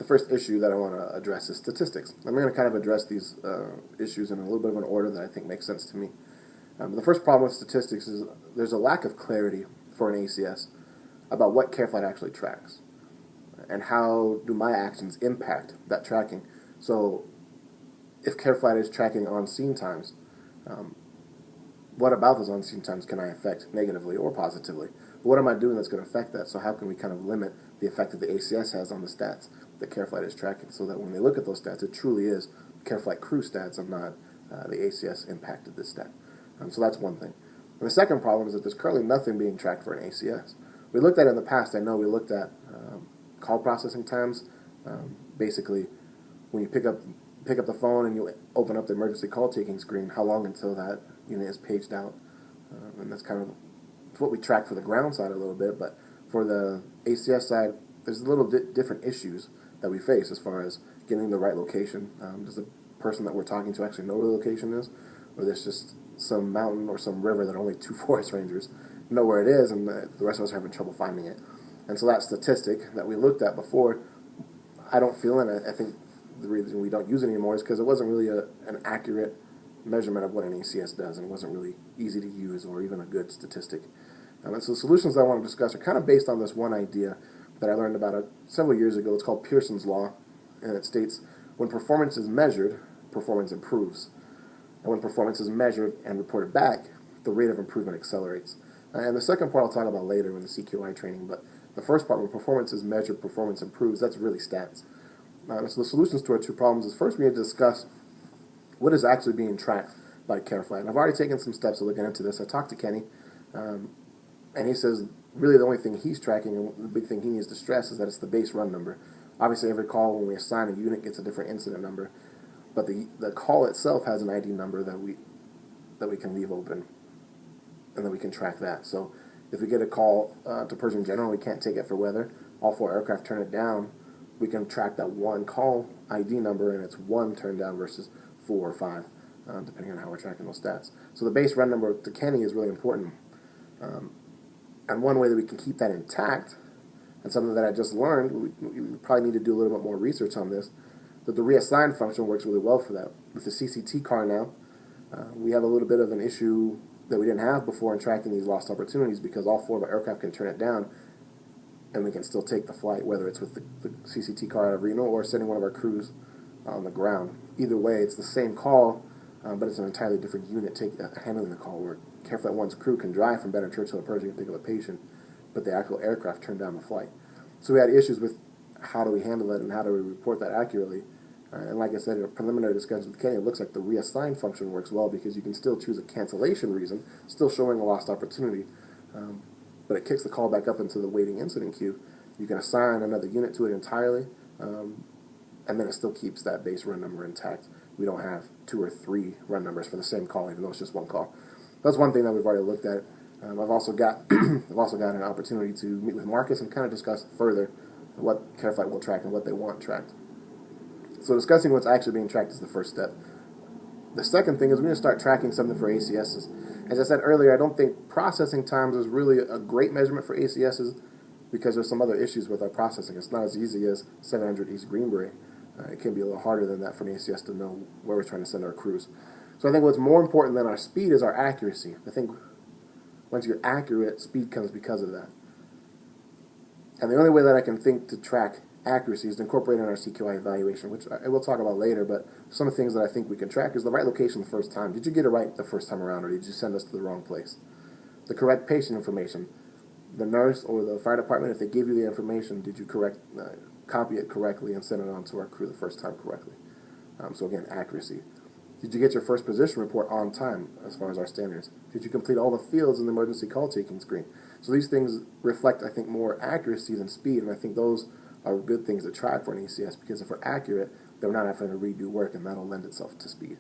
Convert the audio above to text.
the first issue that I want to address is statistics. I'm going to kind of address these issues in a little bit of an order that I think makes sense to me. The first problem with statistics is there's a lack of clarity for an ACS about what CareFlight actually tracks and how do my actions impact that tracking. So if CareFlight is tracking on-scene times, what about those on-scene times can I affect negatively or positively? But what am I doing that's going to affect that? So how can we kind of limit the effect that the ACS has on the stats that CareFlight is tracking so that when they look at those stats, it truly is CareFlight crew stats and not the ACS impacted this stat. So that's one thing. And the second problem is that there's currently nothing being tracked for an ACS. We looked at it in the past. I know we looked at call processing times. Basically, when you pick up the phone and you open up the emergency call taking screen, how long until that unit is paged out. And that's kind of what we track for the ground side a little bit, but for the ACS side, there's a little different issues that we face as far as getting the right location. Does the person that we're talking to actually know where the location is? Or there's just some mountain or some river that only 2 forest rangers know where it is, and the rest of us are having trouble finding it. And so that statistic that we looked at before, I don't feel, and I think the reason we don't use it anymore is because it wasn't really an accurate measurement of what an ACS does, and it wasn't really easy to use or even a good statistic. And so the solutions that I want to discuss are kind of based on this one idea that I learned about several years ago. It's called Pearson's Law, and it states, when performance is measured, performance improves. And when performance is measured and reported back, the rate of improvement accelerates. And the second part I'll talk about later in the CQI training, but the first part, when performance is measured, performance improves, that's really stats. So the solutions to our 2 problems is, first we need to discuss what is actually being tracked by CareFlight. And I've already taken some steps to looking into this. I talked to Kenny, and he says really the only thing he's tracking and the big thing he needs to stress is that it's the base run number. Obviously, every call when we assign a unit gets a different incident number, but the call itself has an ID number that we can leave open, and then we can track that. So if we get a call to Pershing General, we can't take it for weather, all 4 aircraft turn it down, we can track that one call ID number, and it's 1 turned down versus 4 or 5, depending on how we're tracking those stats. So the base run number to Kenny is really important. And one way that we can keep that intact, and something that I just learned, we probably need to do a little bit more research on this, that the reassign function works really well for that. With the CCT car now, we have a little bit of an issue that we didn't have before in tracking these lost opportunities, because all 4 of our aircraft can turn it down, and we can still take the flight, whether it's with the CCT car out of Reno or sending one of our crews on the ground. Either way, it's the same call, but it's an entirely different unit handling the call, where CareFlight 1's crew can drive from Benner Churchill to Pershing and pick up a patient, but the actual aircraft turned down the flight. So we had issues with how do we handle it and how do we report that accurately. And like I said, in a preliminary discussion with Kenny, it looks like the reassign function works well, because you can still choose a cancellation reason, still showing a lost opportunity, but it kicks the call back up into the waiting incident queue. You can assign another unit to it entirely, and then it still keeps that base run number intact. We don't have 2 or 3 run numbers for the same call, even though it's just one call. That's one thing that we've already looked at. I've also got an opportunity to meet with Marcus and kind of discuss further what CareFlight will track and what they want tracked. So discussing what's actually being tracked is the first step. The second thing is we're going to start tracking something for ACSs. As I said earlier, I don't think processing times is really a great measurement for ACSs, because there's some other issues with our processing. It's not as easy as 700 East Greenbury. It can be a little harder than that for an ACS to know where we're trying to send our crews. So I think what's more important than our speed is our accuracy. I think once you're accurate, speed comes because of that. And the only way that I can think to track accuracy is to incorporate in our CQI evaluation, which I will talk about later, but some of the things that I think we can track is the right location the first time. Did you get it right the first time around, or did you send us to the wrong place? The correct patient information. The nurse or the fire department, if they give you the information, did you copy it correctly and send it on to our crew the first time correctly? So again, accuracy. Did you get your first position report on time as far as our standards? Did you complete all the fields in the emergency call taking screen? So these things reflect, I think, more accuracy than speed, and I think those are good things to track for an ACS, because if we're accurate, then we're not having to redo work, and that'll lend itself to speed.